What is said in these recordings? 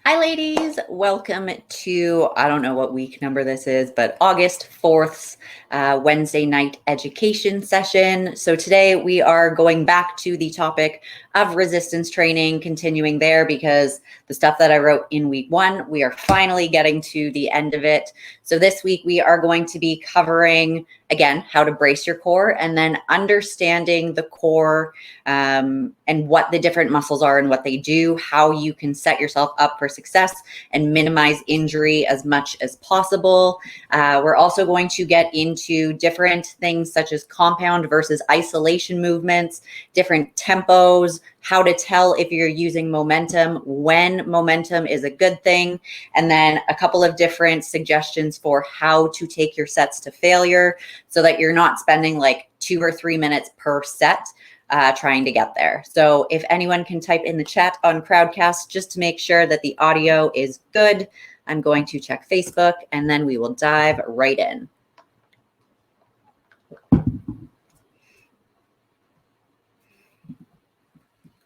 Hi, ladies. Welcome to, I don't know what week number this is, but August 4th, Wednesday night education session. So today we are going back to the topic of resistance training, continuing there because the stuff that I wrote in week 1, we are finally getting to the end of it. So this week we are going to be covering, again, how to brace your core and then understanding the core and what the different muscles are and what they do, how you can set yourself up for success and minimize injury as much as possible. We're also going to get into different things such as compound versus isolation movements, different tempos, how to tell if you're using momentum, when momentum is a good thing, and then a couple of different suggestions for how to take your sets to failure so that you're not spending like 2 or 3 minutes per set trying to get there. So if anyone can type in the chat on Crowdcast just to make sure that the audio is good, I'm going to check Facebook and then we will dive right in.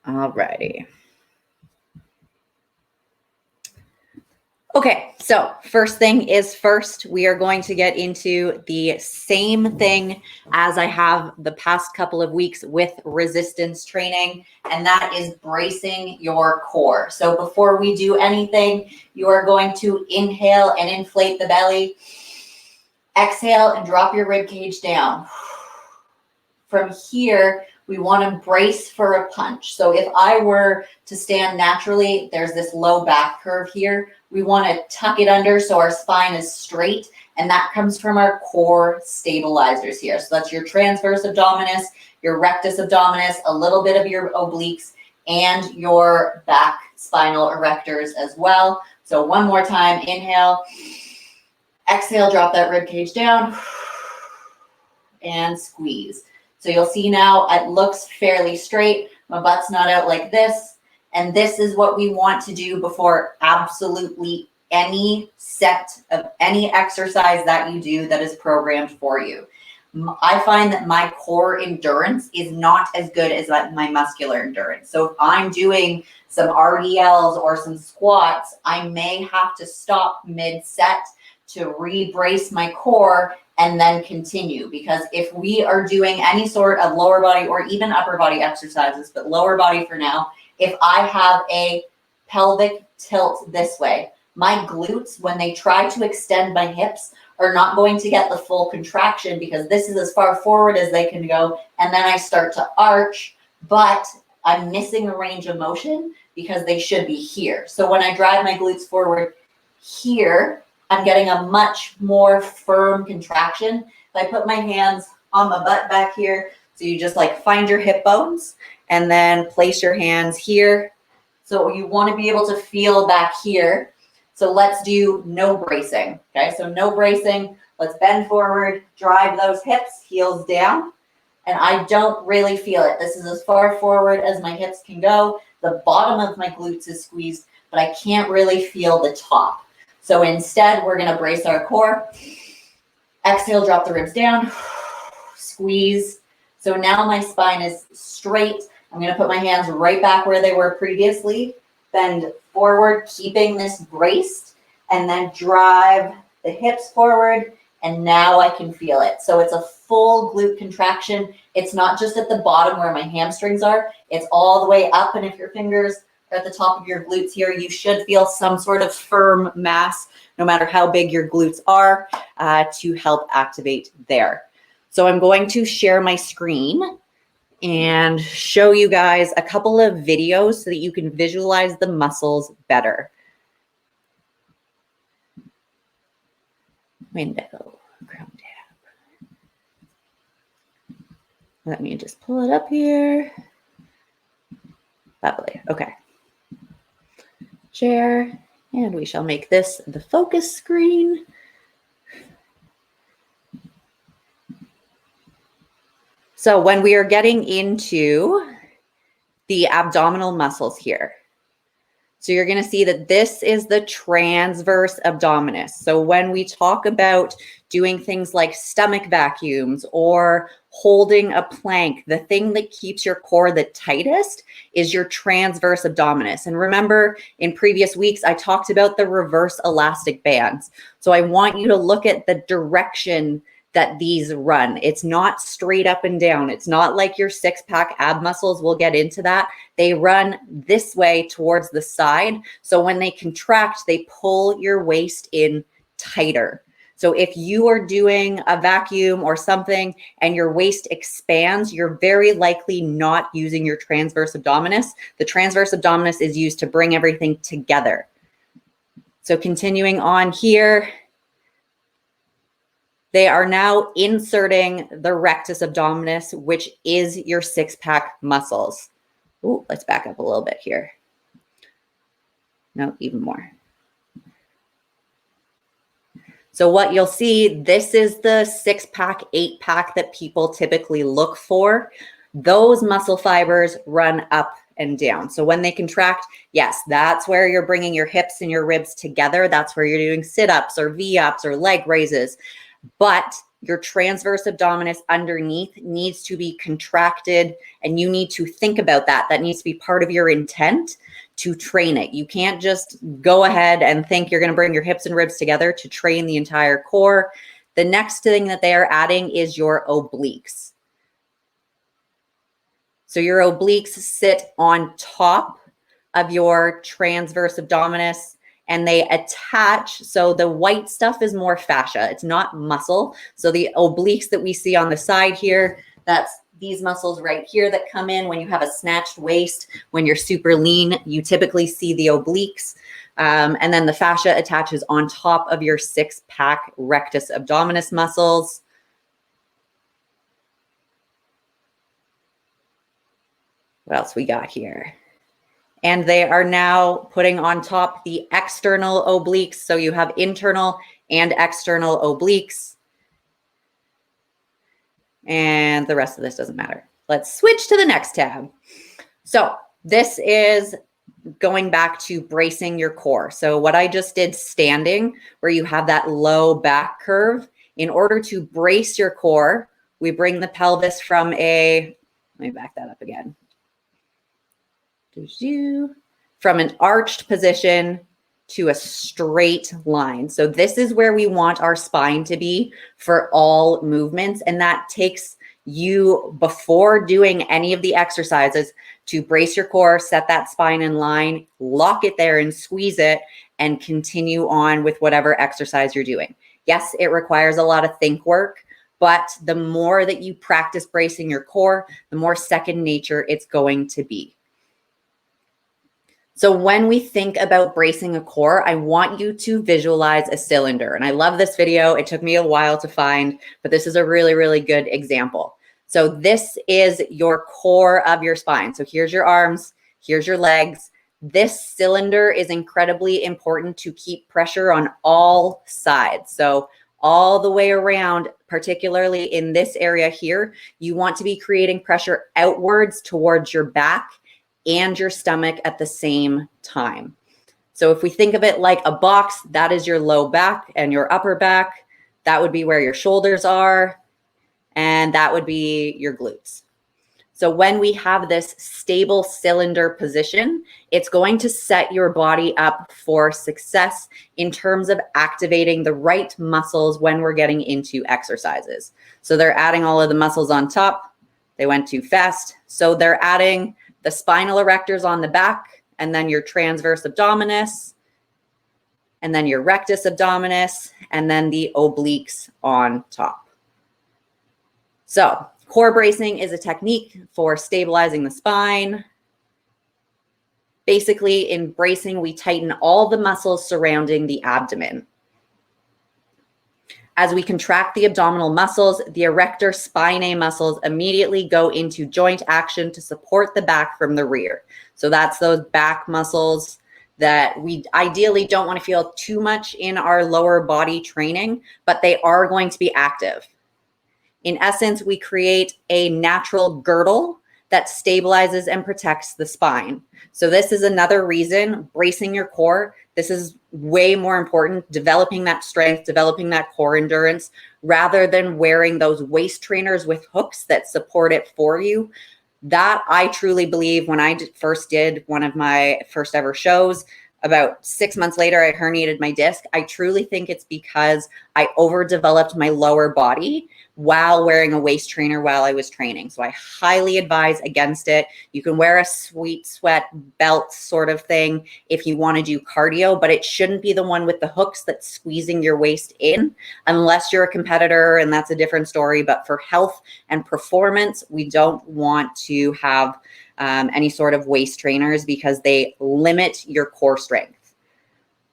All righty. Okay, so first thing is first, we are going to get into the same thing as I have the past couple of weeks with resistance training, and that is bracing your core. So before we do anything, you are going to inhale and inflate the belly. Exhale and drop your rib cage down. From here, we want to brace for a punch. So if I were to stand naturally, there's this low back curve here. We want to tuck it under so our spine is straight, and that comes from our core stabilizers here. So that's your transverse abdominis, your rectus abdominis, a little bit of your obliques, and your back spinal erectors as well. So one more time, inhale, exhale, drop that rib cage down, and squeeze. So you'll see now it looks fairly straight. My butt's not out like this. And this is what we want to do before absolutely any set of any exercise that you do that is programmed for you. I find that my core endurance is not as good as my muscular endurance. So if I'm doing some RDLs or some squats, I may have to stop mid-set to re-brace my core and then continue. Because if we are doing any sort of lower body or even upper body exercises, but lower body for now, if I have a pelvic tilt this way, my glutes, when they try to extend my hips, are not going to get the full contraction because this is as far forward as they can go. And then I start to arch, but I'm missing a range of motion because they should be here. So when I drive my glutes forward here, I'm getting a much more firm contraction. If I put my hands on my butt back here, so you just like find your hip bones and then place your hands here. So you want to be able to feel back here. So let's do no bracing. Okay, so no bracing. Let's bend forward, drive those hips, heels down. And I don't really feel it. This is as far forward as my hips can go. The bottom of my glutes is squeezed, but I can't really feel the top. So instead, we're going to brace our core. Exhale, drop the ribs down. Squeeze. So now my spine is straight. I'm going to put my hands right back where they were previously. Bend forward, keeping this braced, and then drive the hips forward. And now I can feel it. So it's a full glute contraction. It's not just at the bottom where my hamstrings are. It's all the way up. And if your fingers are at the top of your glutes here, you should feel some sort of firm mass, no matter how big your glutes are, to help activate there. So I'm going to share my screen and show you guys a couple of videos so that you can visualize the muscles better. Window, Chrome tab. Let me just pull it up here. Lovely. Okay. Share, and we shall make this the focus screen. So when we are getting into the abdominal muscles here, So you're going to see that this is the transverse abdominis. So when we talk about doing things like stomach vacuums or holding a plank, the thing that keeps your core the tightest is your transverse abdominis. And remember, in previous weeks, I talked about the reverse elastic bands. So I want you to look at the direction that these run. It's not straight up and down. It's not like your six-pack ab muscles. We'll get into that. They run this way towards the side. So when they contract, they pull your waist in tighter. So if you are doing a vacuum or something and your waist expands, you're very likely not using your transverse abdominis. The transverse abdominis is used to bring everything together. So continuing on here, they are now inserting the rectus abdominis, which is your six-pack muscles. Ooh, let's back up a little bit here. No, even more. So what you'll see, this is the six-pack, eight-pack that people typically look for. Those muscle fibers run up and down. So when they contract, yes, that's where you're bringing your hips and your ribs together. That's where you're doing sit-ups or V-ups or leg raises. But your transverse abdominis underneath needs to be contracted, and you need to think about that. That needs to be part of your intent to train it. You can't just go ahead and think you're going to bring your hips and ribs together to train the entire core. The next thing that they are adding is your obliques. So your obliques sit on top of your transverse abdominis, and they attach. So the white stuff is more fascia. It's not muscle. So the obliques that we see on the side here, that's these muscles right here that come in when you have a snatched waist. When you're super lean, you typically see the obliques. And then the fascia attaches on top of your six-pack rectus abdominis muscles. What else we got here? And they are now putting on top the external obliques. So you have internal and external obliques. And the rest of this doesn't matter. Let's switch to the next tab. So this is going back to bracing your core. So what I just did standing, where you have that low back curve, in order to brace your core, we bring the pelvis from a, let me back that up again. From an arched position to a straight line. So this is where we want our spine to be for all movements. And that takes you, before doing any of the exercises, to brace your core, set that spine in line, lock it there and squeeze it, and continue on with whatever exercise you're doing. Yes, it requires a lot of think work, but the more that you practice bracing your core, the more second nature it's going to be. So when we think about bracing a core, I want you to visualize a cylinder. And I love this video. It took me a while to find, but this is a really, really good example. So this is your core of your spine. So here's your arms, here's your legs. This cylinder is incredibly important to keep pressure on all sides. So all the way around, particularly in this area here, you want to be creating pressure outwards towards your back and your stomach at the same time. So if we think of it like a box, that is your low back and your upper back. That would be where your shoulders are, and that would be your glutes. So when we have this stable cylinder position, it's going to set your body up for success in terms of activating the right muscles when we're getting into exercises. So they're adding all of the muscles on top. They went too fast. So they're adding the spinal erectors on the back, and then your transverse abdominis, and then your rectus abdominis, and then the obliques on top. So core bracing is a technique for stabilizing the spine. Basically, in bracing, we tighten all the muscles surrounding the abdomen. As we contract the abdominal muscles, the erector spinae muscles immediately go into joint action to support the back from the rear. So that's those back muscles that we ideally don't want to feel too much in our lower body training, but they are going to be active. In essence, we create a natural girdle that stabilizes and protects the spine. So this is another reason, bracing your core, this is way more important, developing that strength, developing that core endurance, rather than wearing those waist trainers with hooks that support it for you. That I truly believe, when I first did one of my first ever shows, about 6 months later, I herniated my disc. I truly think it's because I overdeveloped my lower body while wearing a waist trainer while I was training. So I highly advise against it. You can wear a sweet sweat belt sort of thing if you want to do cardio, but it shouldn't be the one with the hooks that's squeezing your waist in, unless you're a competitor, and that's a different story. But for health and performance, we don't want to have any sort of waist trainers because they limit your core strength.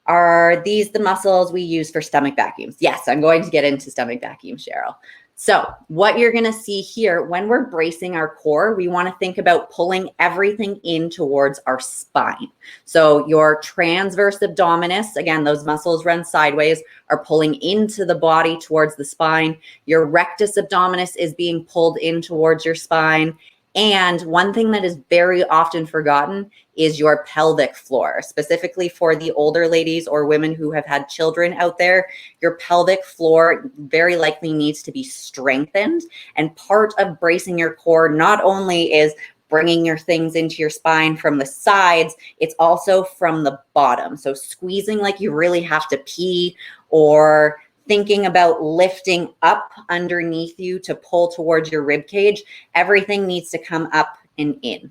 Are these the muscles we use for stomach vacuums? Yes, I'm going to get into stomach vacuums, Cheryl. So what you're going to see here, when we're bracing our core, we want to think about pulling everything in towards our spine. So your transverse abdominis, again, those muscles run sideways, are pulling into the body towards the spine. Your rectus abdominis is being pulled in towards your spine. And one thing that is very often forgotten is your pelvic floor, specifically for the older ladies or women who have had children out there. Your pelvic floor very likely needs to be strengthened. And part of bracing your core not only is bringing your things into your spine from the sides, it's also from the bottom. So squeezing like you really have to pee, or thinking about lifting up underneath you to pull towards your rib cage, everything needs to come up and in.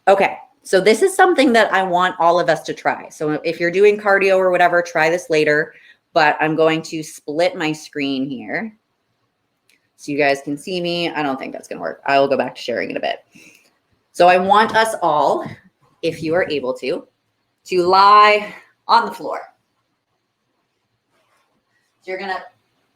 Okay, so this is something that I want all of us to try. So if you're doing cardio or whatever, try this later, but I'm going to split my screen here so you guys can see me. I don't think that's gonna work. I will go back to sharing in a bit. So I want us all, if you are able to lie on the floor. So you're gonna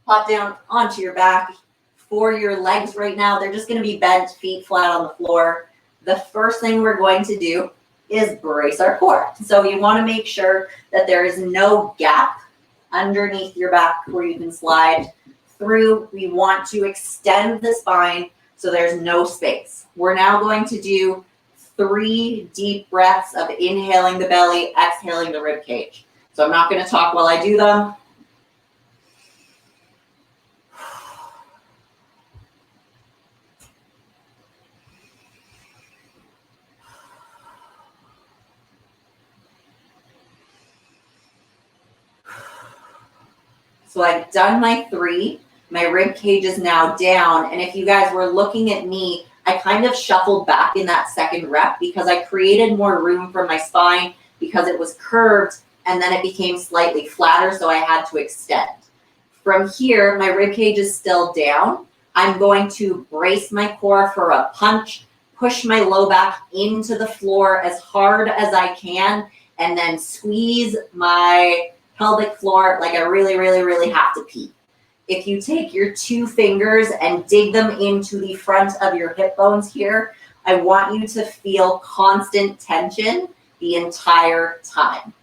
pop down onto your back. For your legs right now, they're just gonna be bent, feet flat on the floor. The first thing we're going to do is brace our core. So you wanna make sure that there is no gap underneath your back where you can slide through. We want to extend the spine so there's no space. We're now going to do 3 deep breaths of inhaling the belly, exhaling the rib cage. So I'm not gonna talk while I do them. So I've done my 3, my rib cage is now down. And if you guys were looking at me, I kind of shuffled back in that second rep because I created more room for my spine because it was curved, and then it became slightly flatter, so I had to extend. From here, my rib cage is still down. I'm going to brace my core for a punch, push my low back into the floor as hard as I can, and then squeeze my pelvic floor like I really, really, really have to pee. If you take your 2 fingers and dig them into the front of your hip bones here, I want you to feel constant tension the entire time.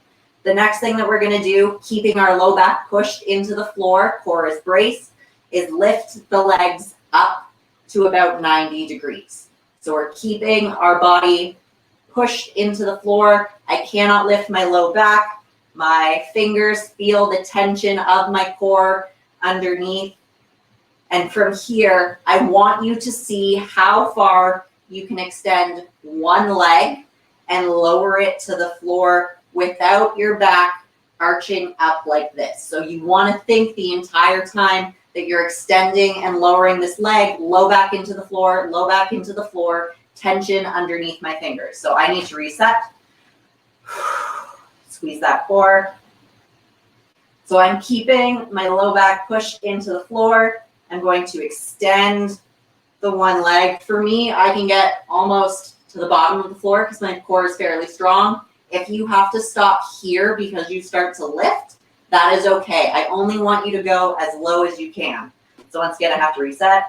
The next thing that we're gonna do, keeping our low back pushed into the floor, core is braced, is lift the legs up to about 90 degrees. So we're keeping our body pushed into the floor. I cannot lift my low back. My fingers feel the tension of my core underneath. And from here, I want you to see how far you can extend one leg and lower it to the floor without your back arching up like this. So you want to think the entire time that you're extending and lowering this leg, low back into the floor, low back into the floor, tension underneath my fingers. So I need to reset. Squeeze that core. So I'm keeping my low back pushed into the floor. I'm going to extend the one leg. For me, I can get almost to the bottom of the floor because my core is fairly strong. If you have to stop here because you start to lift, that is okay. I only want you to go as low as you can. So once again, I have to reset.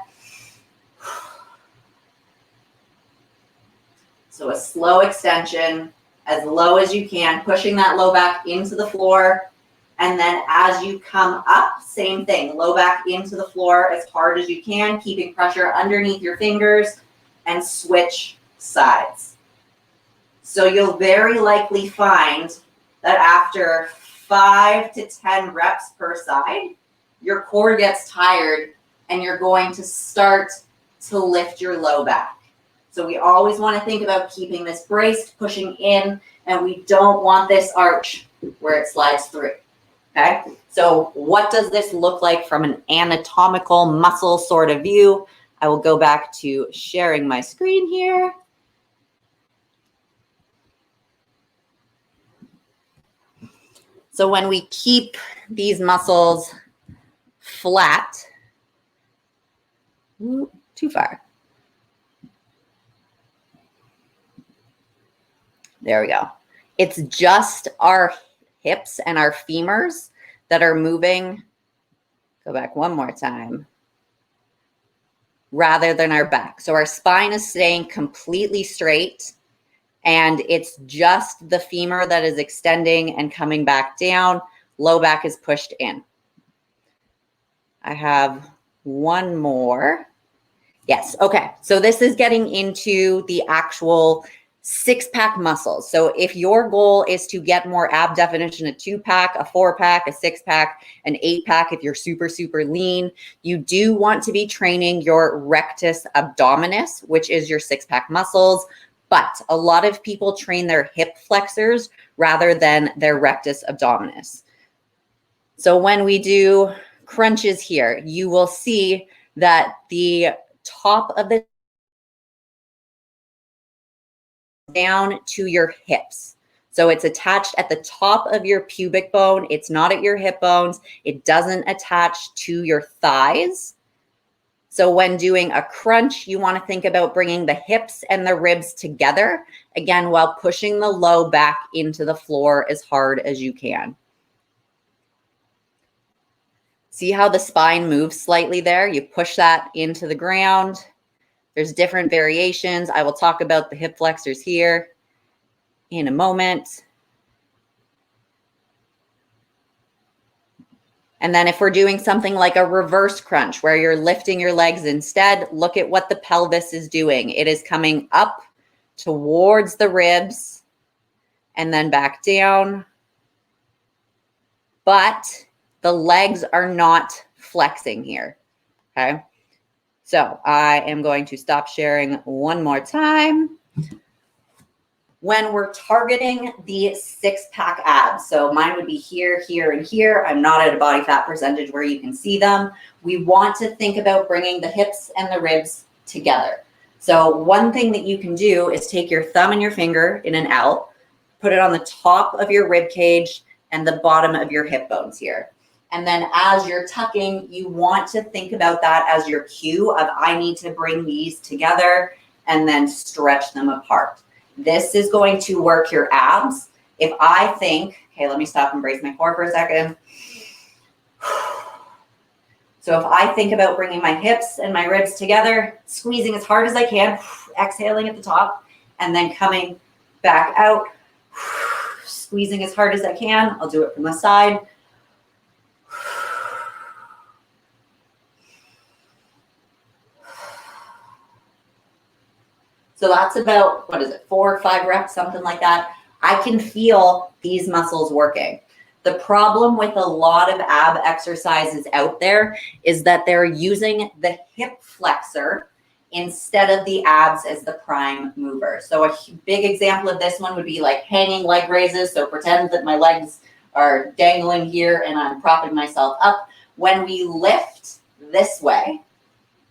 So a slow extension, as low as you can, pushing that low back into the floor. And then as you come up, same thing, low back into the floor as hard as you can, keeping pressure underneath your fingers, and switch sides. So you'll very likely find that after 5 to 10 reps per side, your core gets tired and you're going to start to lift your low back. So we always want to think about keeping this braced, pushing in, and we don't want this arch where it slides through. Okay, so what does this look like from an anatomical muscle sort of view? I will go back to sharing my screen here. So when we keep these muscles flat, too far. There we go. It's just our hips and our femurs that are moving. Go back one more time. Rather than our back. So our spine is staying completely straight, and it's just the femur that is extending and coming back down. Low back is pushed in. I have one more. Yes, okay. So this is getting into the actual six-pack muscles. So if your goal is to get more ab definition, a 2-pack, a 4-pack, a 6-pack, an 8-pack, if you're super, super lean, you do want to be training your rectus abdominis, which is your 6-pack muscles. But a lot of people train their hip flexors rather than their rectus abdominis. So when we do crunches here, you will see that the top of the down to your hips. So it's attached at the top of your pubic bone. It's not at your hip bones. It doesn't attach to your thighs. So when doing a crunch, you want to think about bringing the hips and the ribs together, again, while pushing the low back into the floor as hard as you can. See how the spine moves slightly there? You push that into the ground. There's different variations. I will talk about the hip flexors here in a moment. And then if we're doing something like a reverse crunch where you're lifting your legs instead, look at what the pelvis is doing. It is coming up towards the ribs and then back down. But the legs are not flexing here, okay? So I am going to stop sharing one more time. When we're targeting the 6-pack abs, so mine would be here, here, and here. I'm not at a body fat percentage where you can see them. We want to think about bringing the hips and the ribs together. So one thing that you can do is take your thumb and your finger in an L, put it on the top of your rib cage and the bottom of your hip bones here. And then as you're tucking, you want to think about that as your cue of I need to bring these together and then stretch them apart. This is going to work your abs. If I think, okay, let me stop and brace my core for a second. So if I think about bringing my hips and my ribs together, squeezing as hard as I can, exhaling at the top, and then coming back out, squeezing as hard as I can. I'll do it from the side. So that's about, 4 or 5 reps, something like that. I can feel these muscles working. The problem with a lot of ab exercises out there is that they're using the hip flexor instead of the abs as the prime mover. So a big example of this one would be like hanging leg raises. So pretend that my legs are dangling here and I'm propping myself up. When we lift this way,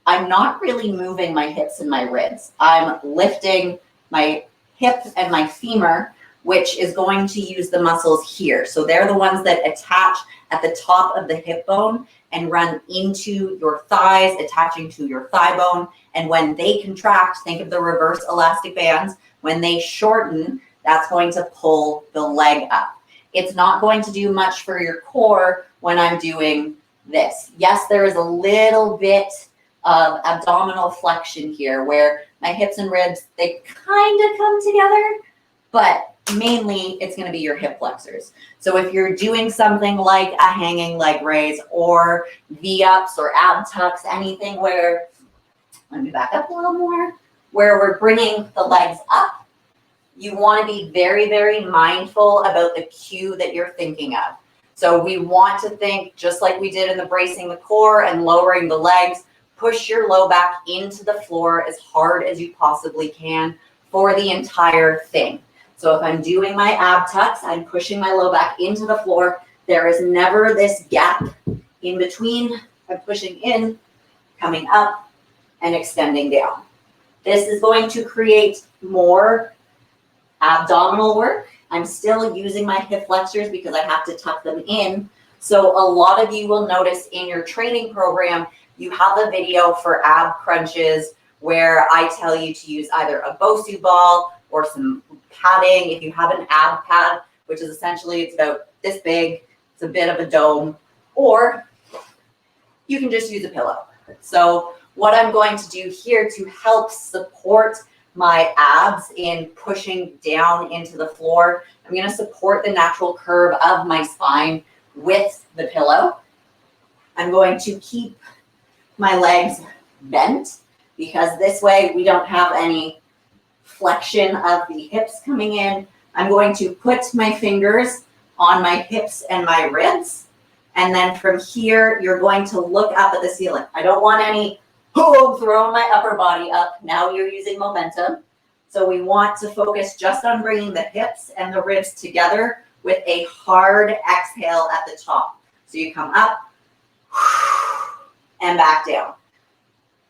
I'm not really moving my hips and my ribs. I'm lifting my hip and my femur, which is going to use the muscles here. So they're the ones that attach at the top of the hip bone and run into your thighs, attaching to your thigh bone. And when they contract, think of the reverse elastic bands. When they shorten, that's going to pull the leg up. It's not going to do much for your core when I'm doing this. Yes, there is a little bit of abdominal flexion here where my hips and ribs, they kind of come together, but mainly it's going to be your hip flexors. So if you're doing something like a hanging leg raise or V-ups or ab tucks, anything where, let me back up a little more, where we're bringing the legs up, you want to be very, very mindful about the cue that you're thinking of. So we want to think, just like we did in the bracing the core and lowering the legs, push your low back into the floor as hard as you possibly can for the entire thing. So if I'm doing my ab tucks, I'm pushing my low back into the floor. There is never this gap in between. I'm pushing in, coming up, and extending down. This is going to create more abdominal work. I'm still using my hip flexors because I have to tuck them in. So a lot of you will notice in your training program, you have a video for ab crunches where I tell you to use either a Bosu ball or some padding. If you have an ab pad, which is essentially, it's about this big, it's a bit of a dome, or you can just use a pillow. So what I'm going to do here to help support my abs in pushing down into the floor, I'm going to support the natural curve of my spine with the pillow. I'm going to keep my legs bent because this way we don't have any flexion of the hips coming in. I'm going to put my fingers on my hips and my ribs. And then from here, you're going to look up at the ceiling. I don't want any, oh, throwing my upper body up. Now you're using momentum. So we want to focus just on bringing the hips and the ribs together with a hard exhale at the top. So you come up and back down.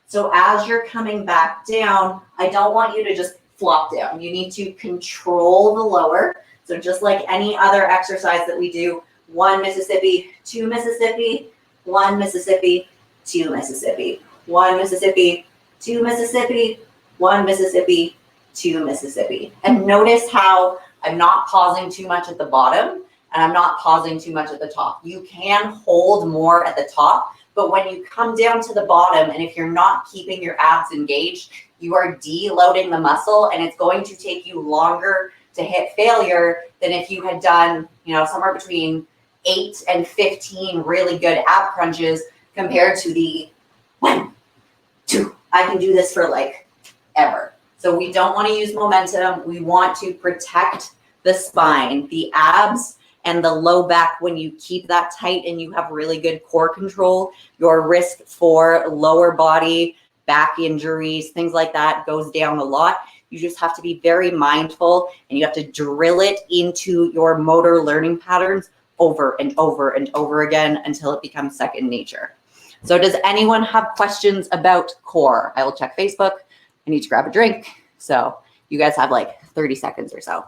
So as you're coming back down, I don't want you to just flop down. You need to control the lower. So just like any other exercise that we do, 1 Mississippi, 2 Mississippi, 1 Mississippi, 2 Mississippi, 1 Mississippi, 2 Mississippi, 1 Mississippi, 2 Mississippi. And notice how I'm not pausing too much at the bottom and I'm not pausing too much at the top. You can hold more at the top, but when you come down to the bottom and if you're not keeping your abs engaged, you are deloading the muscle and it's going to take you longer to hit failure than if you had done, somewhere between 8 and 15 really good ab crunches compared to the 1, 2. I can do this for like ever. So we don't want to use momentum. We want to protect the spine, the abs, and the low back. When you keep that tight and you have really good core control, your risk for lower body, back injuries, things like that goes down a lot. You just have to be very mindful and you have to drill it into your motor learning patterns over and over and over again until it becomes second nature. So does anyone have questions about core? I will check Facebook. I need to grab a drink. So you guys have like 30 seconds or so.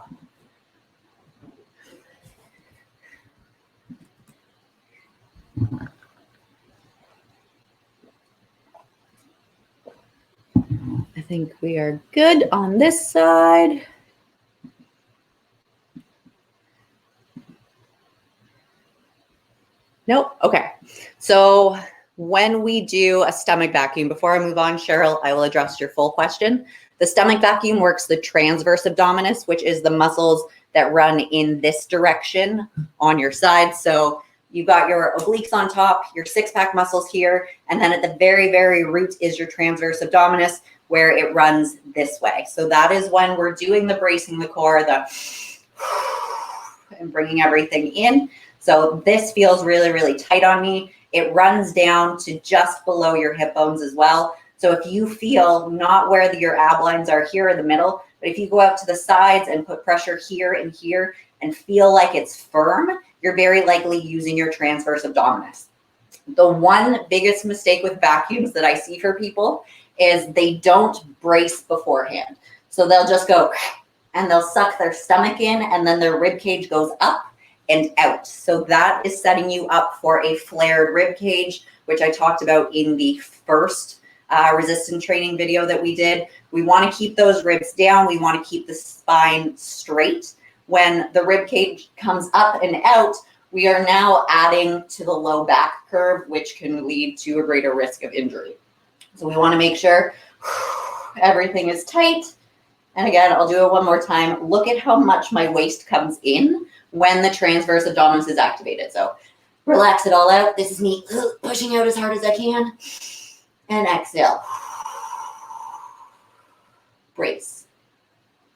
I think we are good on this side. Nope. Okay. So when we do a stomach vacuum, before I move on, Cheryl, I will address your full question. The stomach vacuum works the transverse abdominis, which is the muscles that run in this direction on your side. So you've got your obliques on top, your six-pack muscles here, and then at the very, very root is your transverse abdominis, where it runs this way. So that is when we're doing the bracing the core, and bringing everything in. So this feels really, really tight on me. It runs down to just below your hip bones as well. So if you feel not where your ab lines are here in the middle, but if you go out to the sides and put pressure here and here and feel like it's firm, you're very likely using your transverse abdominis. The one biggest mistake with vacuums that I see for people is they don't brace beforehand. So they'll just go and they'll suck their stomach in and then their rib cage goes up and out. So that is setting you up for a flared rib cage, which I talked about in the first resistance training video that we did. We want to keep those ribs down. We want to keep the spine straight. When the rib cage comes up and out, we are now adding to the low back curve, which can lead to a greater risk of injury. So we want to make sure everything is tight And again, I'll do it one more time. Look at how much my waist comes in when the transverse abdominis is activated. So relax it all out. This is me pushing out as hard as I can. And exhale. Brace.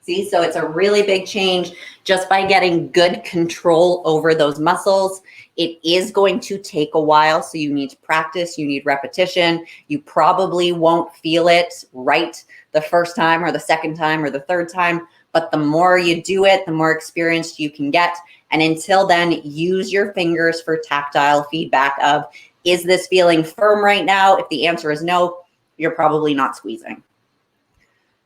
See, so it's a really big change just by getting good control over those muscles. It is going to take a while, so you need to practice, you need repetition. You probably won't feel it right the first time or the second time or the third time, but the more you do it, the more experienced you can get. And until then, use your fingers for tactile feedback of, is this feeling firm right now? If the answer is no, you're probably not squeezing.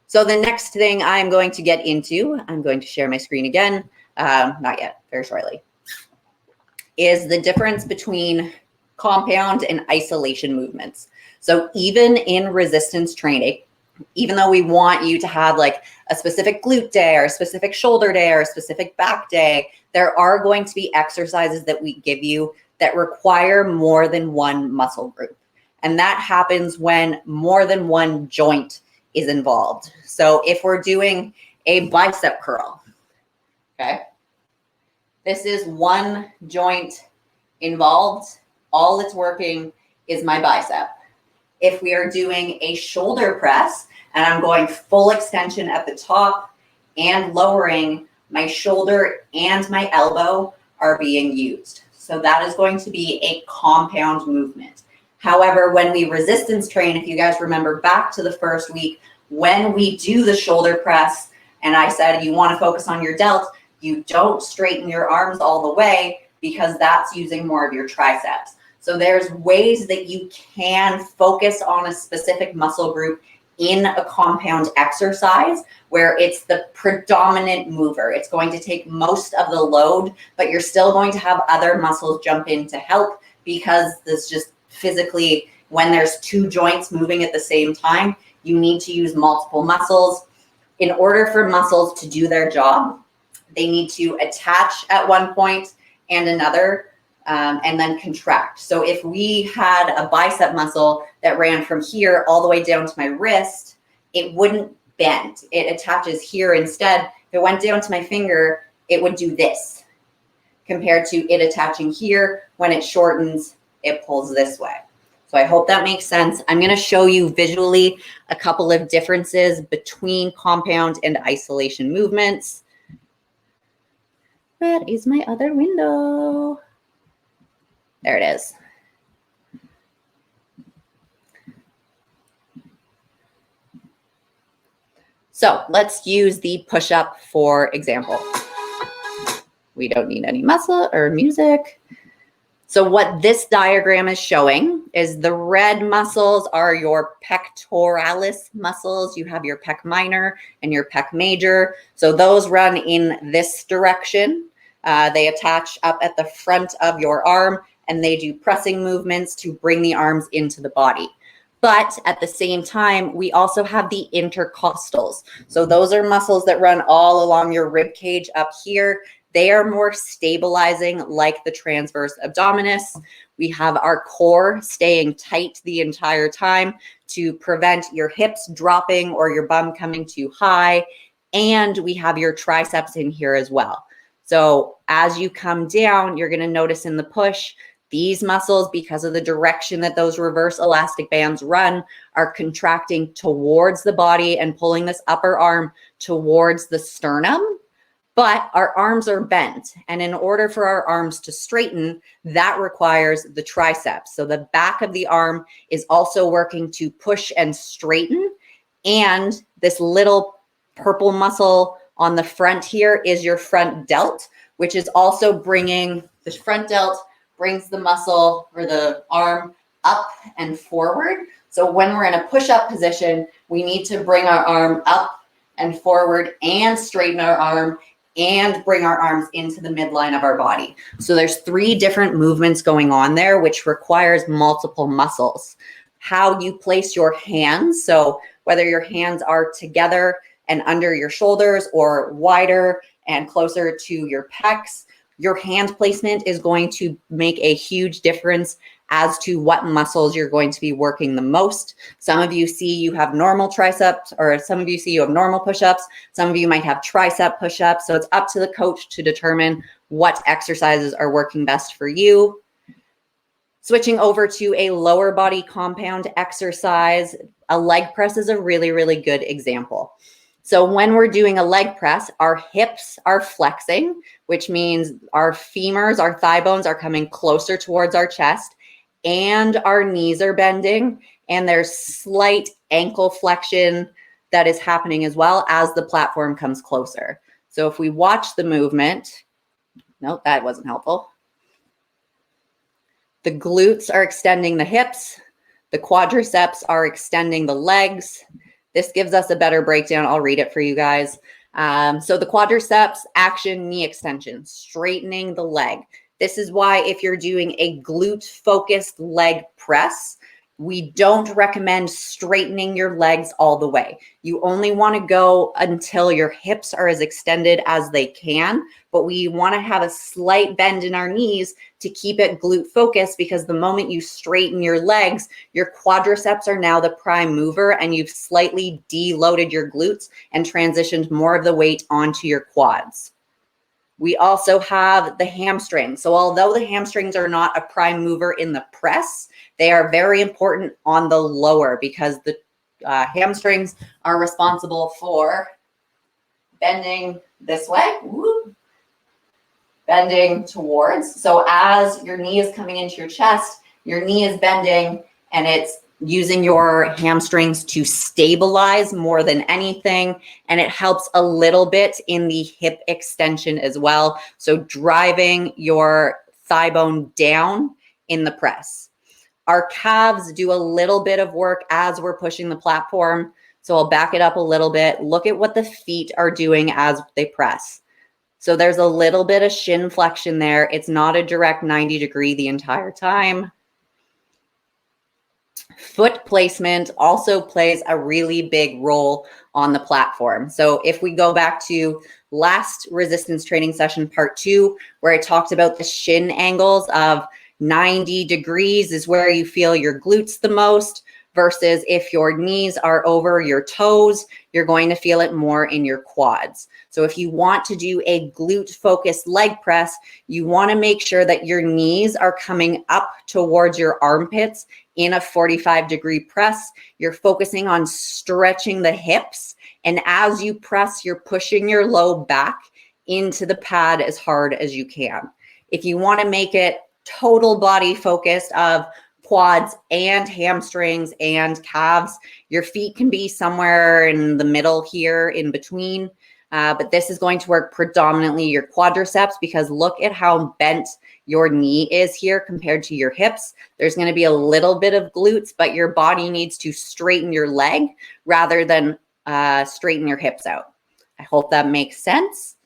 So the next thing I'm going to get into, I'm going to share my screen again, not yet, very shortly, is the difference between compound and isolation movements. So even in resistance training, even though we want you to have like a specific glute day or a specific shoulder day or a specific back day, there are going to be exercises that we give you that require more than one muscle group. And that happens when more than one joint is involved. So if we're doing a bicep curl, okay, this is one joint involved. All it's working is my bicep. If we are doing a shoulder press and I'm going full extension at the top and lowering, my shoulder and my elbow are being used. So that is going to be a compound movement. However, when we resistance train, if you guys remember back to the first week, when we do the shoulder press, and I said you want to focus on your delt, you don't straighten your arms all the way because that's using more of your triceps. So there's ways that you can focus on a specific muscle group in a compound exercise where it's the predominant mover. It's going to take most of the load, but you're still going to have other muscles jump in to help, because this just physically, when there's two joints moving at the same time, you need to use multiple muscles. In order for muscles to do their job, they need to attach at one point and another, and then contract. So if we had a bicep muscle that ran from here all the way down to my wrist, it wouldn't bend. It attaches here instead. If it went down to my finger, it would do this, compared to it attaching here. When it shortens, it pulls this way. So I hope that makes sense. I'm going to show you visually a couple of differences between compound and isolation movements. Where is my other window? There it is. So let's use the push-up for example. We don't need any muscle or music. So what this diagram is showing is the red muscles are your pectoralis muscles. You have your pec minor and your pec major. So those run in this direction. They attach up at the front of your arm, and they do pressing movements to bring the arms into the body. But at the same time, we also have the intercostals. So those are muscles that run all along your rib cage up here. They are more stabilizing, like the transverse abdominis. We have our core staying tight the entire time to prevent your hips dropping or your bum coming too high. And we have your triceps in here as well. So as you come down, you're going to notice in the push, these muscles, because of the direction that those reverse elastic bands run, are contracting towards the body and pulling this upper arm towards the sternum. But our arms are bent, and in order for our arms to straighten, that requires the triceps. So the back of the arm is also working to push and straighten, and this little purple muscle on the front here is your front delt, which is also bringing, the front delt brings the muscle or the arm up and forward. So when we're in a push-up position, we need to bring our arm up and forward and straighten our arm and bring our arms into the midline of our body. So there's 3 different movements going on there, which requires multiple muscles. How you place your hands, so whether your hands are together and under your shoulders or wider and closer to your pecs, your hand placement is going to make a huge difference as to what muscles you're going to be working the most. Some of you see you have normal triceps, or some of you see you have normal push-ups. Some of you might have tricep push-ups. So it's up to the coach to determine what exercises are working best for you. Switching over to a lower body compound exercise, a leg press is a really, really good example. So when we're doing a leg press, our hips are flexing, which means our femurs, our thigh bones are coming closer towards our chest, and our knees are bending, and there's slight ankle flexion that is happening as well as the platform comes closer. So if we watch the movement, nope, that wasn't helpful. The glutes are extending the hips. The quadriceps are extending the legs. This gives us a better breakdown. I'll read it for you guys. So the quadriceps action, knee extension, straightening the leg. This is why if you're doing a glute focused leg press, we don't recommend straightening your legs all the way. You only want to go until your hips are as extended as they can, but we want to have a slight bend in our knees to keep it glute focused, because the moment you straighten your legs, your quadriceps are now the prime mover and you've slightly deloaded your glutes and transitioned more of the weight onto your quads. We also have the hamstrings. So although the hamstrings are not a prime mover in the press, they are very important on the lower, because the hamstrings are responsible for bending this way, bending towards. So as your knee is coming into your chest, your knee is bending and it's using your hamstrings to stabilize more than anything. And it helps a little bit in the hip extension as well. So driving your thigh bone down in the press. Our calves do a little bit of work as we're pushing the platform. So I'll back it up a little bit. Look at what the feet are doing as they press. So there's a little bit of shin flexion there. It's not a direct 90 degree the entire time. Foot placement also plays a really big role on the platform. So if we go back to last resistance training session, part 2, where I talked about the shin angles of 90 degrees is where you feel your glutes the most, versus if your knees are over your toes, you're going to feel it more in your quads. So if you want to do a glute focused leg press, you want to make sure that your knees are coming up towards your armpits in a 45-degree press. You're focusing on stretching the hips. And as you press, you're pushing your low back into the pad as hard as you can. If you want to make it total body focused of quads and hamstrings and calves, your feet can be somewhere in the middle here in between. But this is going to work predominantly your quadriceps, because look at how bent your knee is here compared to your hips. There's going to be a little bit of glutes, but your body needs to straighten your leg rather than straighten your hips out. I hope that makes sense.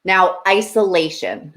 Now, isolation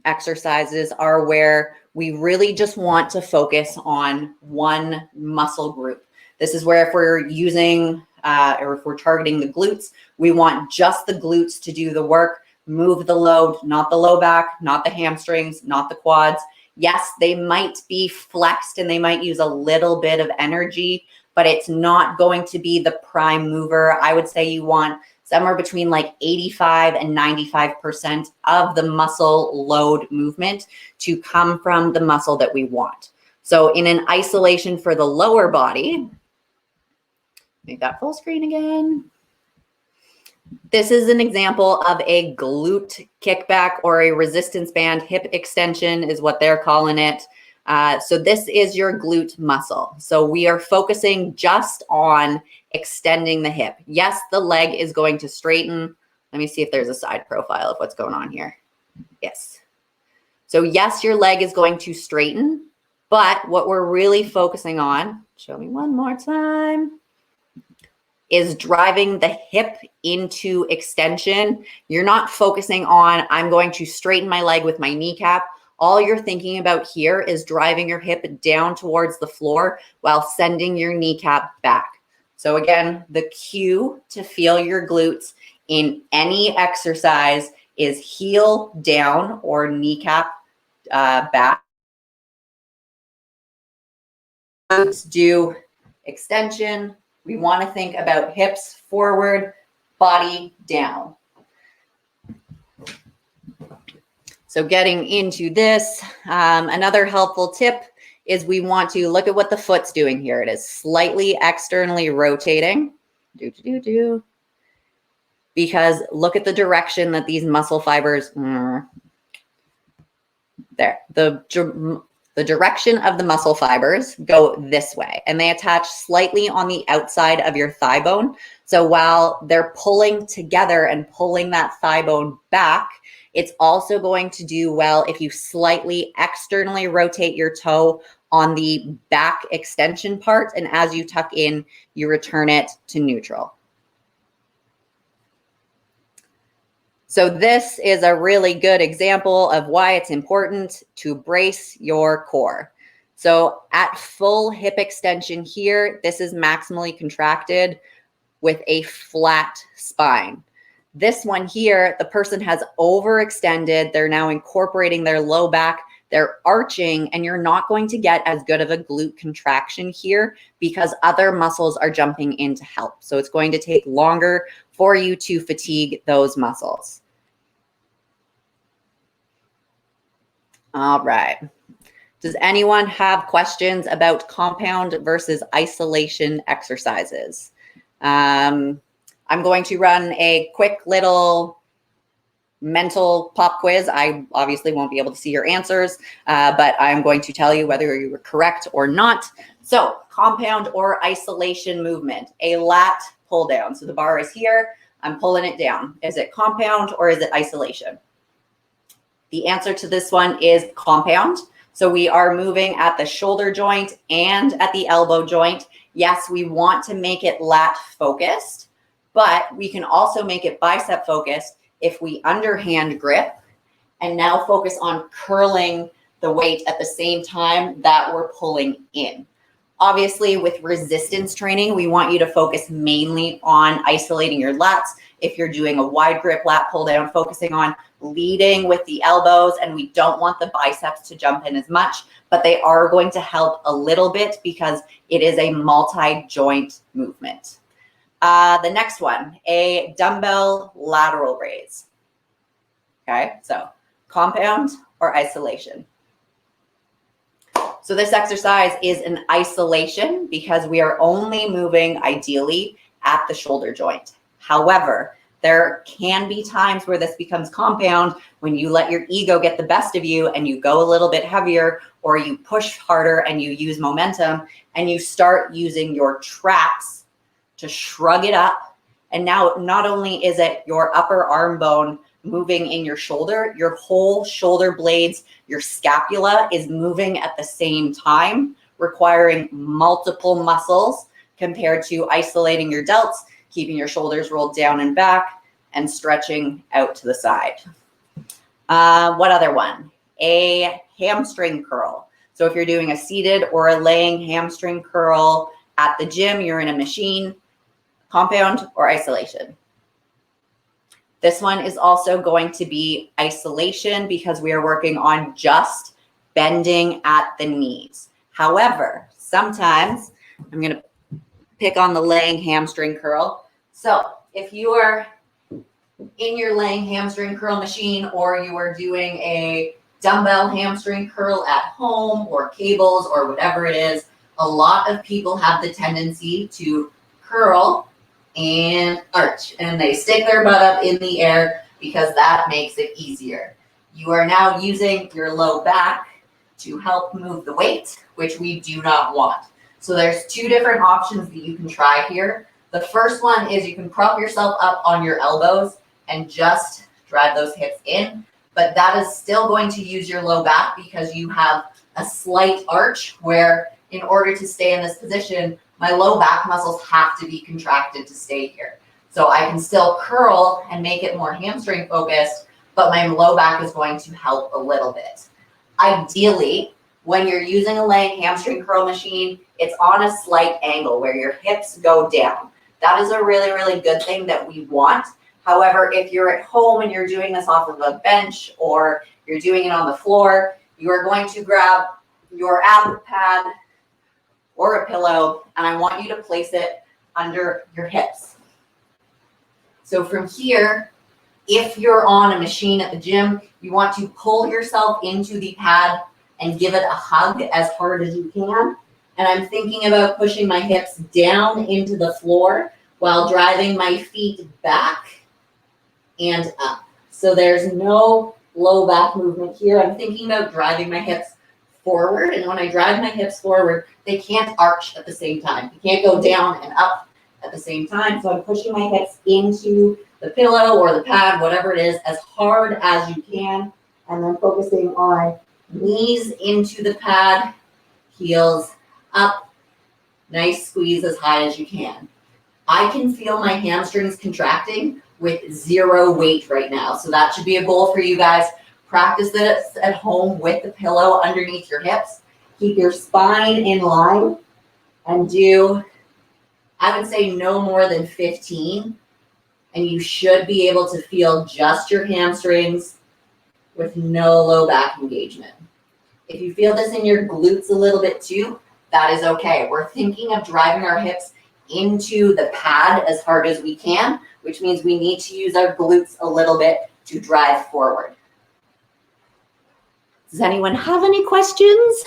exercises are where we really just want to focus on one muscle group. This is where if we're using or if we're targeting the glutes, we want just the glutes to do the work, move the load, not the low back, not the hamstrings, not the quads. Yes, they might be flexed and they might use a little bit of energy, but it's not going to be the prime mover. I would say you want somewhere between like 85 and 95% of the muscle load movement to come from the muscle that we want. So in an isolation for the lower body, make that full screen again. This is an example of a glute kickback, or a resistance band hip extension is what they're calling it. So this is your glute muscle. So we are focusing just on extending the hip. Yes, the leg is going to straighten. Let me see if there's a side profile of what's going on here. Yes. So yes, your leg is going to straighten, but what we're really focusing on, show me one more time, is driving the hip into extension. You're not focusing on, I'm going to straighten my leg with my kneecap. All you're thinking about here is driving your hip down towards the floor while sending your kneecap back. So again, the cue to feel your glutes in any exercise is heel down or kneecap back. Let's do extension. We want to think about hips forward, body down. So getting into this, another helpful tip is we want to look at what the foot's doing here. It is slightly externally rotating. Because look at the direction that these muscle fibers, there, the direction of the muscle fibers go this way, and they attach slightly on the outside of your thigh bone. So while they're pulling together and pulling that thigh bone back, it's also going to do well if you slightly externally rotate your toe on the back extension part, and as you tuck in, you return it to neutral. So this is a really good example of why it's important to brace your core. So at full hip extension here, this is maximally contracted with a flat spine. This one here, the person has overextended. They're now incorporating their low back. They're arching, and you're not going to get as good of a glute contraction here because other muscles are jumping in to help. So it's going to take longer for you to fatigue those muscles. All right. Does anyone have questions about compound versus isolation exercises? I'm going to run a quick little mental pop quiz. I obviously won't be able to see your answers, but I'm going to tell you whether you were correct or not. So compound or isolation movement, a lat pull down. So the bar is here. I'm pulling it down. Is it compound or is it isolation? The answer to this one is compound. So we are moving at the shoulder joint and at the elbow joint. Yes, we want to make it lat focused, but we can also make it bicep focused if we underhand grip and now focus on curling the weight at the same time that we're pulling in. Obviously, with resistance training, we want you to focus mainly on isolating your lats. If you're doing a wide grip lat pull down, focusing on leading with the elbows, and we don't want the biceps to jump in as much, but they are going to help a little bit because it is a multi-joint movement. The next one, a dumbbell lateral raise. Okay, so compound or isolation. So this exercise is an isolation because we are only moving ideally at the shoulder joint. However, there can be times where this becomes compound when you let your ego get the best of you and you go a little bit heavier, or you push harder and you use momentum and you start using your traps to shrug it up. And now not only is it your upper arm bone moving in your shoulder, your whole shoulder blades, your scapula is moving at the same time, requiring multiple muscles compared to isolating your delts, keeping your shoulders rolled down and back, and stretching out to the side. What other one? A hamstring curl. So if you're doing a seated or a laying hamstring curl at the gym, you're in a machine, compound or isolation. This one is also going to be isolation because we are working on just bending at the knees. However, sometimes I'm going to pick on the laying hamstring curl. So if you are in your laying hamstring curl machine, or you are doing a dumbbell hamstring curl at home or cables or whatever it is, a lot of people have the tendency to curl and arch, and they stick their butt up in the air because that makes it easier. You are now using your low back to help move the weight, which we do not want. So there's two different options that you can try here. The first one is you can prop yourself up on your elbows and just drive those hips in, but that is still going to use your low back because you have a slight arch where in order to stay in this position, my low back muscles have to be contracted to stay here. So I can still curl and make it more hamstring focused, but my low back is going to help a little bit. Ideally, when you're using a laying hamstring curl machine, it's on a slight angle where your hips go down. That is a really, really good thing that we want. However, if you're at home and you're doing this off of a bench or you're doing it on the floor, You are going to grab your ab pad or a pillow, and I want you to place it under your hips. So from here, if you're on a machine at the gym, you want to pull yourself into the pad and give it a hug as hard as you can. And I'm thinking about pushing my hips down into the floor while driving my feet back and up. So there's no low back movement here. I'm thinking about driving my hips forward. And when I drive my hips forward, they can't arch at the same time. You can't go down and up at the same time. So I'm pushing my hips into the pillow or the pad, whatever it is, as hard as you can. And then focusing on knees into the pad, heels up, nice squeeze as high as you can. I can feel my hamstrings contracting with zero weight right now. So that should be a goal for you guys. Practice this at home with the pillow underneath your hips. Keep your spine in line and do, I would say, no more than 15. And you should be able to feel just your hamstrings with no low back engagement. If you feel this in your glutes a little bit too, that is okay. We're thinking of driving our hips into the pad as hard as we can, which means we need to use our glutes a little bit to drive forward. Does anyone have any questions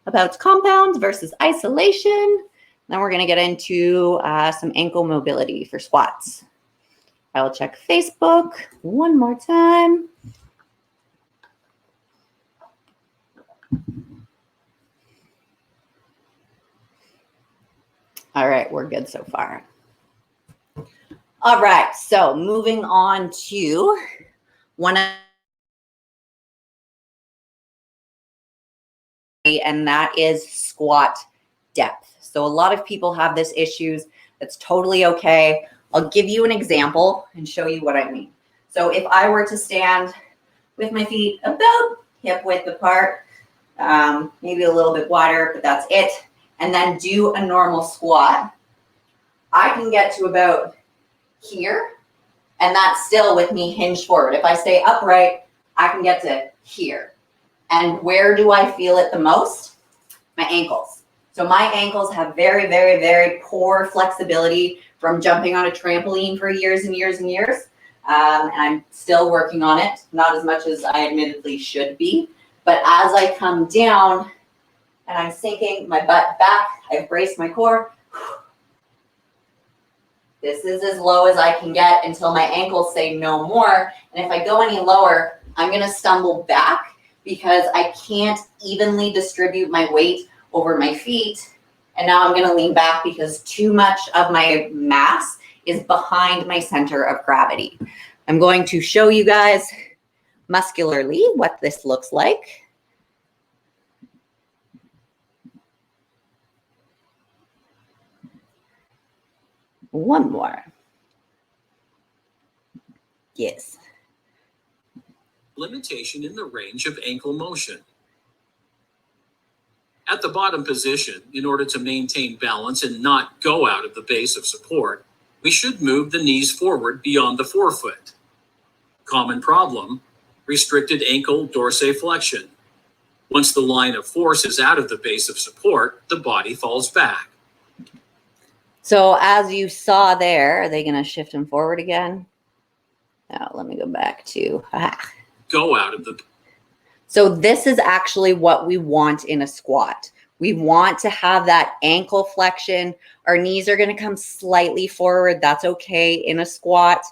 about compounds versus isolation? Then we're going to get into some ankle mobility for squats. I will check Facebook one more time. All right, we're good so far. All right, so moving on to one of, and that is squat depth. So a lot of people have this issues. That's totally okay. I'll give you an example and show you what I mean. So if I were to stand with my feet about hip width apart, maybe a little bit wider, but that's it, and then do a normal squat, I can get to about here, and that's still with me hinged forward. If I stay upright, I can get to here. And where do I feel it the most? My ankles. So my ankles have very, very, very poor flexibility from jumping on a trampoline for years and years and years. And I'm still working on it, not as much as I admittedly should be. But as I come down and I'm sinking my butt back, I've braced my core. This is as low as I can get until my ankles say no more. And if I go any lower, I'm going to stumble back because I can't evenly distribute my weight over my feet. And now I'm going to lean back because too much of my mass is behind my center of gravity. I'm going to show you guys muscularly what this looks like. One more. Yes. Limitation in the range of ankle motion. At the bottom position, in order to maintain balance and not go out of the base of support, we should move the knees forward beyond the forefoot. Common problem, restricted ankle dorsiflexion. Once the line of force is out of the base of support, the body falls back. So as you saw there, are they going to shift them forward again? Now let me go back to, Go out of the... So this is actually what we want in a squat. We want to have that ankle flexion. Our knees are going to come slightly forward. That's okay in a squat.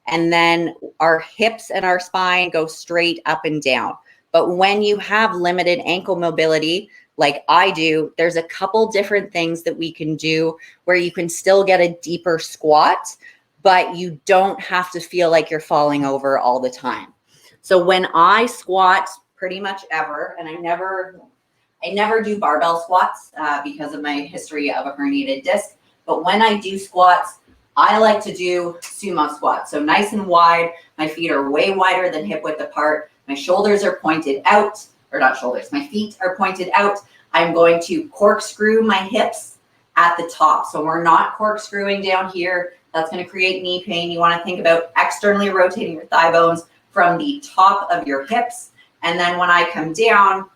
And then our hips and our spine go straight up and down. But when you have limited ankle mobility, like I do, there's a couple different things that we can do where you can still get a deeper squat, but you don't have to feel like you're falling over all the time. So when I squat pretty much ever, and I never do barbell squats because of my history of a herniated disc, but when I do squats, I like to do sumo squats. So nice and wide, my feet are way wider than hip width apart, my shoulders are pointed out, or not shoulders, my feet are pointed out. I'm going to corkscrew my hips at the top. So we're not corkscrewing down here. That's going to create knee pain. You want to think about externally rotating your thigh bones from the top of your hips And then when I come down,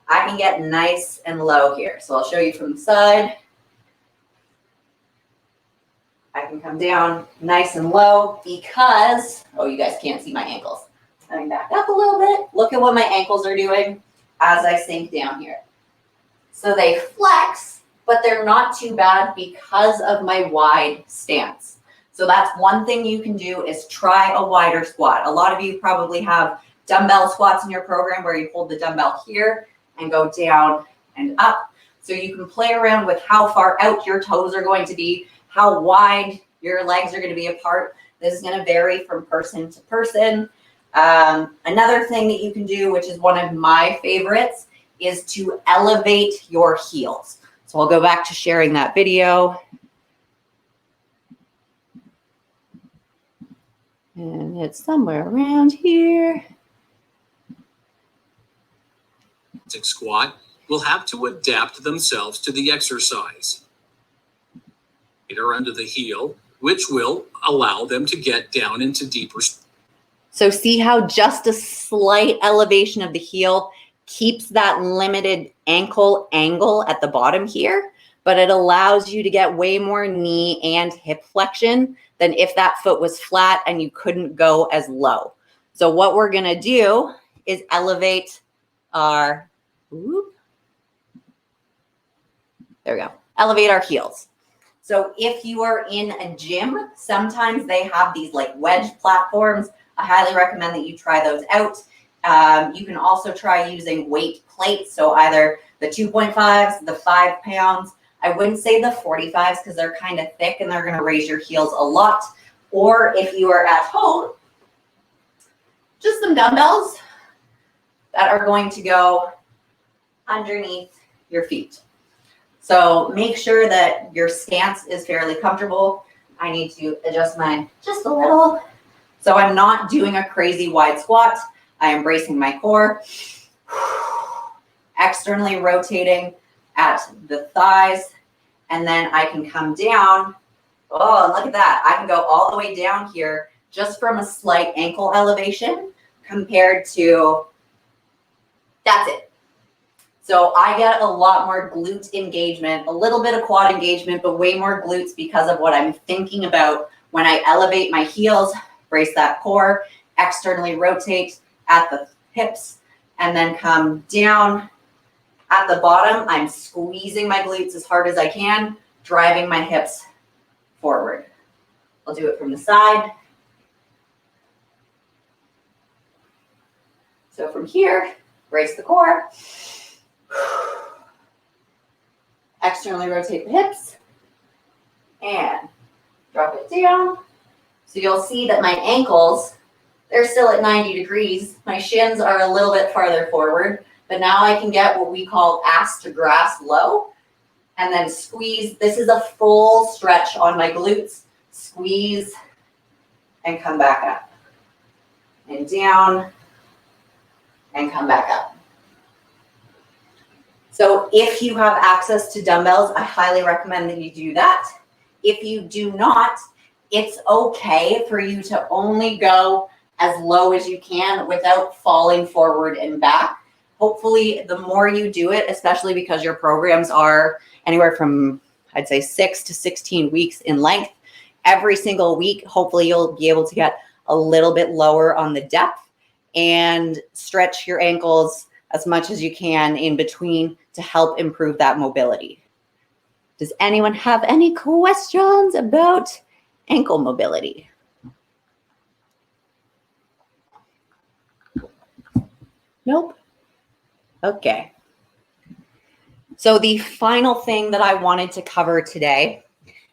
I can get nice and low here. So I'll show you from the side. I can come down nice and low because, oh, you guys can't see my ankles. Coming back up a little bit. Look at what my ankles are doing as I sink down here. So they flex, but they're not too bad because of my wide stance. So that's one thing you can do is try a wider squat. A lot of you probably have dumbbell squats in your program where you hold the dumbbell here and go down and up. So you can play around with how far out your toes are going to be, how wide your legs are going to be apart. This is going to vary from person to person. Another thing that you can do, which is one of my favorites, is to elevate your heels. So I'll go back to sharing that video. And it's somewhere around here. Squat will have to adapt themselves to the exercise. Or under the heel, which will allow them to get down into deeper. So see how just a slight elevation of the heel keeps that limited ankle angle at the bottom here, but it allows you to get way more knee and hip flexion than if that foot was flat and you couldn't go as low. So what we're gonna do is elevate our, there we go, elevate our heels. So if you are in a gym, sometimes they have these like wedge platforms. I highly recommend that you try those out. You can also try using weight plates. So either the 2.5s, the 5 pounds. I wouldn't say the 45s because they're kind of thick and they're going to raise your heels a lot. Or if you are at home, just some dumbbells that are going to go underneath your feet. So make sure that your stance is fairly comfortable. I need to adjust mine just a little. So I'm not doing a crazy wide squat. I am bracing my core, externally rotating at the thighs, and then I can come down. Oh, look at that. I can go all the way down here just from a slight ankle elevation compared to, that's it. So I get a lot more glute engagement, a little bit of quad engagement, but way more glutes because of what I'm thinking about when I elevate my heels, brace that core, externally rotate at the hips, and then come down at the bottom. I'm squeezing my glutes as hard as I can, driving my hips forward. I'll do it from the side. So from here, brace the core. Externally rotate the hips and drop it down. So you'll see that my ankles, they're still at 90 degrees. My shins are a little bit farther forward, but now I can get what we call ass to grass low and then squeeze. This is a full stretch on my glutes. Squeeze and come back up and down and come back up. So if you have access to dumbbells, I highly recommend that you do that. If you do not, it's okay for you to only go as low as you can without falling forward and back. Hopefully, the more you do it, especially because your programs are anywhere from, I'd say, 6 to 16 weeks in length, every single week, hopefully you'll be able to get a little bit lower on the depth and stretch your ankles as much as you can in between to help improve that mobility. Does anyone have any questions about ankle mobility? Nope. Okay. So the final thing that I wanted to cover today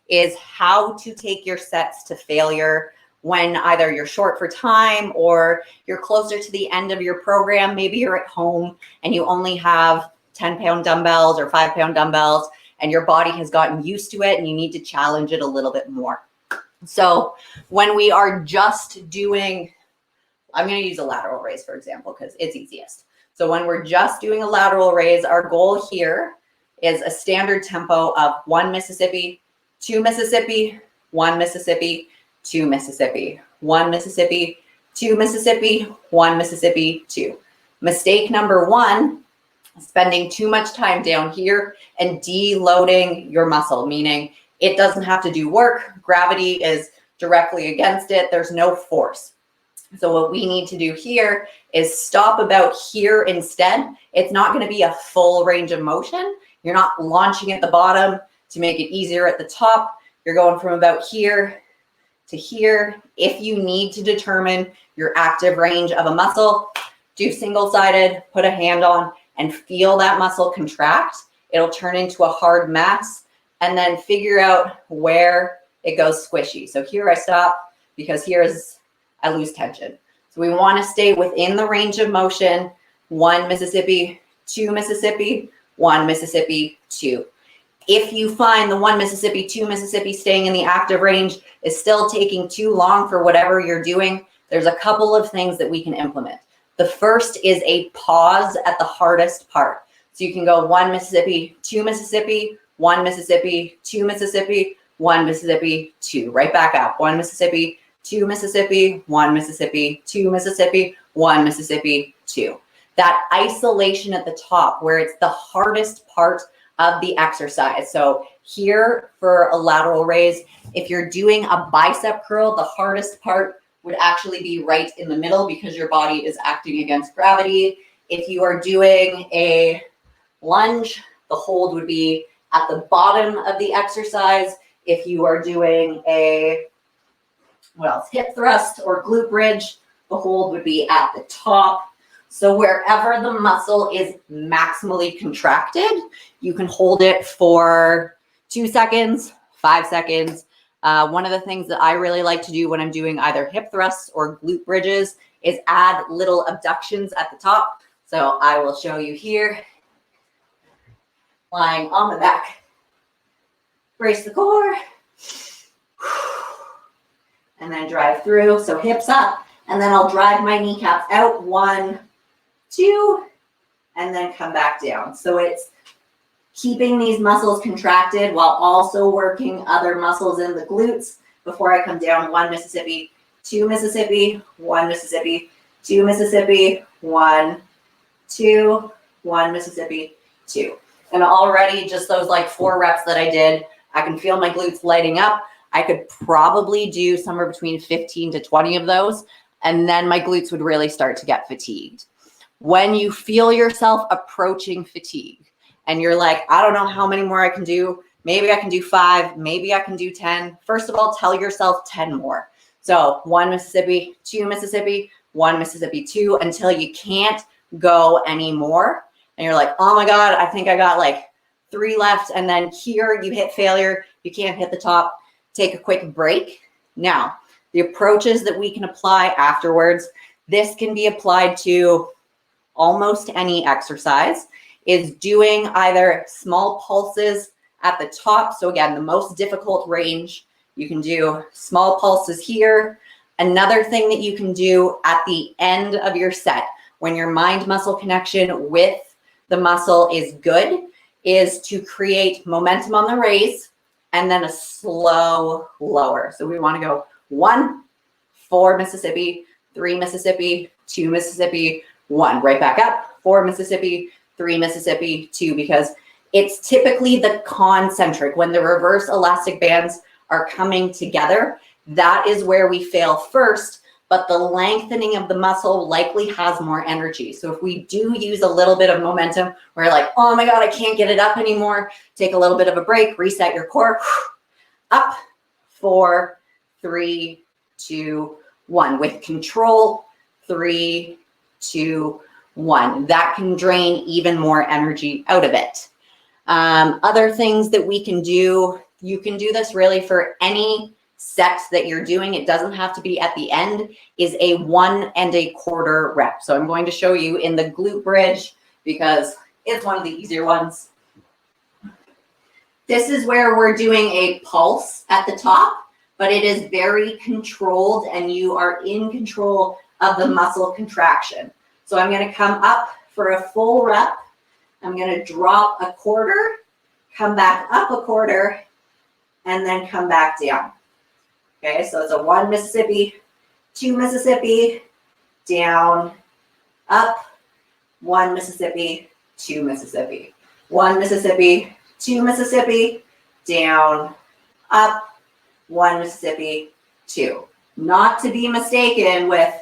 is how to take your sets to failure when either you're short for time or you're closer to the end of your program. Maybe you're at home and you only have 10-pound dumbbells or 5-pound dumbbells and your body has gotten used to it and you need to challenge it a little bit more. So when we are just doing, I'm going to use a lateral raise, for example, because it's easiest. So when we're just doing a lateral raise, our goal here is a standard tempo of 1 Mississippi, 2 Mississippi, 1 Mississippi, 2 Mississippi, 1 Mississippi, 2 Mississippi, 1 Mississippi, 2. Mistake number one, spending too much time down here and deloading your muscle, meaning it doesn't have to do work. Gravity is directly against it. There's no force. So what we need to do here is stop about here instead. It's not going to be a full range of motion. You're not launching at the bottom to make it easier at the top. You're going from about here to here. If you need to determine your active range of a muscle, do single-sided, put a hand on, and feel that muscle contract. It'll turn into a hard mass, and then figure out where it goes squishy. So here I stop because I lose tension. So we want to stay within the range of motion. 1 Mississippi, 2 Mississippi, 1 Mississippi, 2. If you find the 1 Mississippi, 2 Mississippi staying in the active range is still taking too long for whatever you're doing, there's a couple of things that we can implement. The first is a pause at the hardest part. So you can go 1 Mississippi, 2 Mississippi, 1 Mississippi, 2 Mississippi, 1 Mississippi, 2. Right back up. 1 Mississippi, 2 Mississippi, 1 Mississippi, 2 Mississippi, 1 Mississippi, 2. That isolation at the top where it's the hardest part of the exercise. So here for a lateral raise, if you're doing a bicep curl, the hardest part would actually be right in the middle because your body is acting against gravity. If you are doing a lunge, the hold would be at the bottom of the exercise. If you are doing a hip thrust or glute bridge, the hold would be at the top. So wherever the muscle is maximally contracted, you can hold it for 2 seconds, 5 seconds. One of the things that I really like to do when I'm doing either hip thrusts or glute bridges is add little abductions at the top. So I will show you here, lying on the back. Brace the core. And then drive through. So hips up. And then I'll drive my kneecaps out. 1, 2, and then come back down. So it's keeping these muscles contracted while also working other muscles in the glutes before I come down. 1 Mississippi, 2 Mississippi, 1 Mississippi, 2 Mississippi, 1, 2, 1 Mississippi, 2. And already just those like 4 reps that I did, I can feel my glutes lighting up. I could probably do somewhere between 15 to 20 of those, and then my glutes would really start to get fatigued. When you feel yourself approaching fatigue and you're like, I don't know how many more I can do. Maybe I can do 5, maybe I can do 10. First of all, tell yourself 10 more. So 1 Mississippi, 2 Mississippi, 1 Mississippi, 2, until you can't go anymore. And you're like, oh my God, I think I got like 3 left. And then here you hit failure. You can't hit the top. Take a quick break. Now, the approaches that we can apply afterwards, this can be applied to almost any exercise, is doing either small pulses at the top. So again, the most difficult range, you can do small pulses here. Another thing that you can do at the end of your set, when your mind-muscle connection with the muscle is good, is to create momentum on the raise and then a slow lower. So we want to go 1, 4 Mississippi, 3 Mississippi, 2 Mississippi, 1. Right back up, 4 Mississippi, 3 Mississippi, 2, because it's typically the concentric. When the reverse elastic bands are coming together, that is where we fail first, but the lengthening of the muscle likely has more energy. So if we do use a little bit of momentum, we're like, oh my God, I can't get it up anymore. Take a little bit of a break, reset your core. Up, 4, 3, 2, 1. With control, 3, 2, 1. That can drain even more energy out of it. Other things that we can do, you can do this really for any set that you're doing. It doesn't have to be at the end, is a 1 1/4 rep. So I'm going to show you in the glute bridge because it's one of the easier ones. This is where we're doing a pulse at the top, but it is very controlled and you are in control of the muscle contraction. So I'm going to come up for a full rep. I'm going to drop a 1/4, come back up a 1/4, and then come back down. Okay, so it's a 1 Mississippi, 2 Mississippi, down, up, 1 Mississippi, 2 Mississippi, 1 Mississippi, 2 Mississippi, down, up, 1 Mississippi, 2. Not to be mistaken with,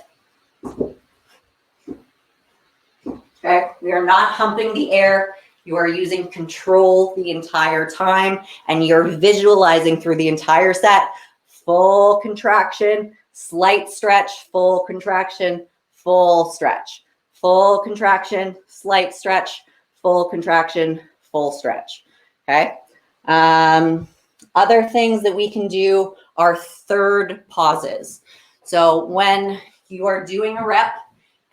okay, we are not humping the air. You are using control the entire time, and you're visualizing through the entire set. Full contraction, slight stretch, full contraction, full stretch, full contraction, slight stretch, full contraction, full stretch. Okay. Other things that we can do are third pauses. So when you are doing a rep,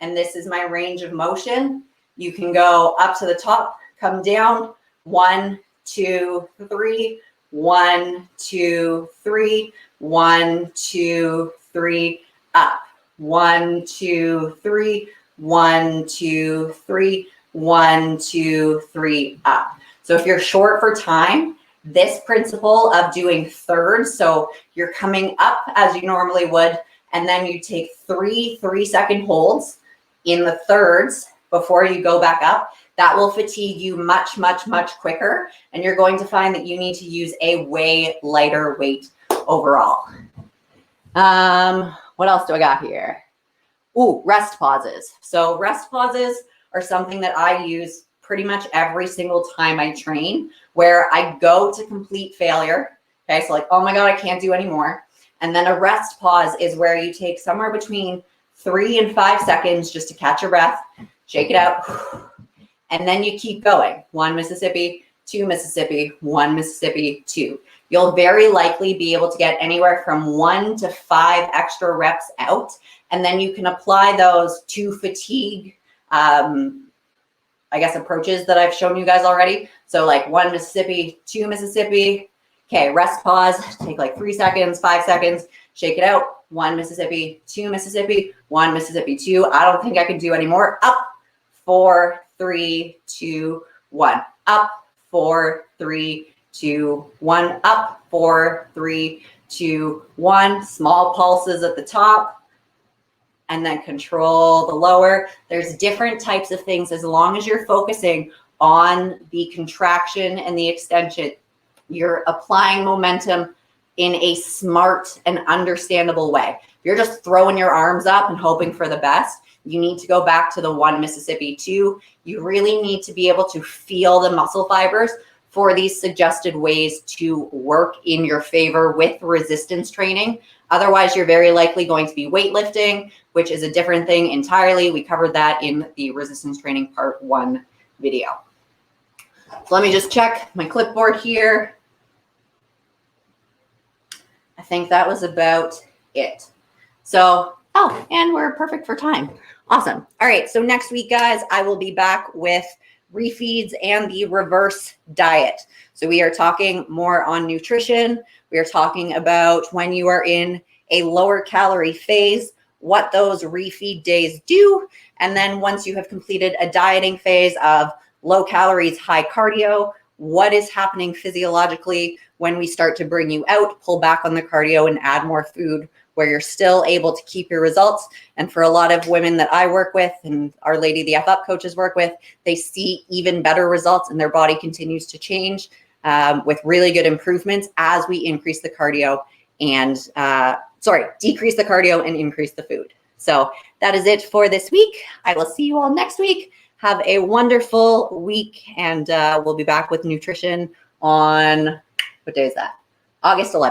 and this is my range of motion, you can go up to the top, come down, 1, 2, 3, 1, 2, 3, 1, 2, 3, up, 1, 2, 3, 1, 2, 3, 1, 2, 3, up. So if you're short for time, this principle of doing thirds, so you're coming up as you normally would, and then you take 3 3-second holds in the thirds before you go back up. That will fatigue you much, much, much quicker, and you're going to find that you need to use a way lighter weight overall. What else do I got here? Ooh, rest pauses. So rest pauses are something that I use pretty much every single time I train, where I go to complete failure. Okay, so like, oh my God, I can't do anymore. And then a rest pause is where you take somewhere between 3 and 5 seconds just to catch your breath, shake it out, and then you keep going. 1 Mississippi, 2 Mississippi, 1 Mississippi, 2. You'll very likely be able to get anywhere from 1 to 5 extra reps out, and then you can apply those to fatigue, I guess, approaches that I've shown you guys already. So like 1 Mississippi, 2 Mississippi. Okay, rest pause, take like 3 seconds, 5 seconds, shake it out. 1 Mississippi, 2 Mississippi, 1 Mississippi, 2. I don't think I can do any more. Up, 4, 3, 2, 1. Up, 4, 3, 2, 1. Up, 4, 3, 2, 1. Small pulses at the top, and then control the lower. There's different types of things. As long as you're focusing on the contraction and the extension, you're applying momentum in a smart and understandable way. If you're just throwing your arms up and hoping for the best, you need to go back to the 1 Mississippi 2. You really need to be able to feel the muscle fibers for these suggested ways to work in your favor with resistance training. Otherwise, you're very likely going to be weightlifting, which is a different thing entirely. We covered that in the resistance training part 1 video. So let me just check my clipboard here. I think that was about it. So, oh, and we're perfect for time. Awesome. All right. So next week, guys, I will be back with refeeds and the reverse diet. So we are talking more on nutrition. We are talking about when you are in a lower calorie phase, what those refeed days do. And then once you have completed a dieting phase of low calories, high cardio, what is happening physiologically when we start to bring you out, pull back on the cardio and add more food where you're still able to keep your results. And for a lot of women that I work with and our LadyTheFUp coaches work with, they see even better results and their body continues to change with really good improvements as we increase the cardio and, decrease the cardio and increase the food. So that is it for this week. I will see you all next week. Have a wonderful week, and we'll be back with nutrition on, what day is that? August 11th.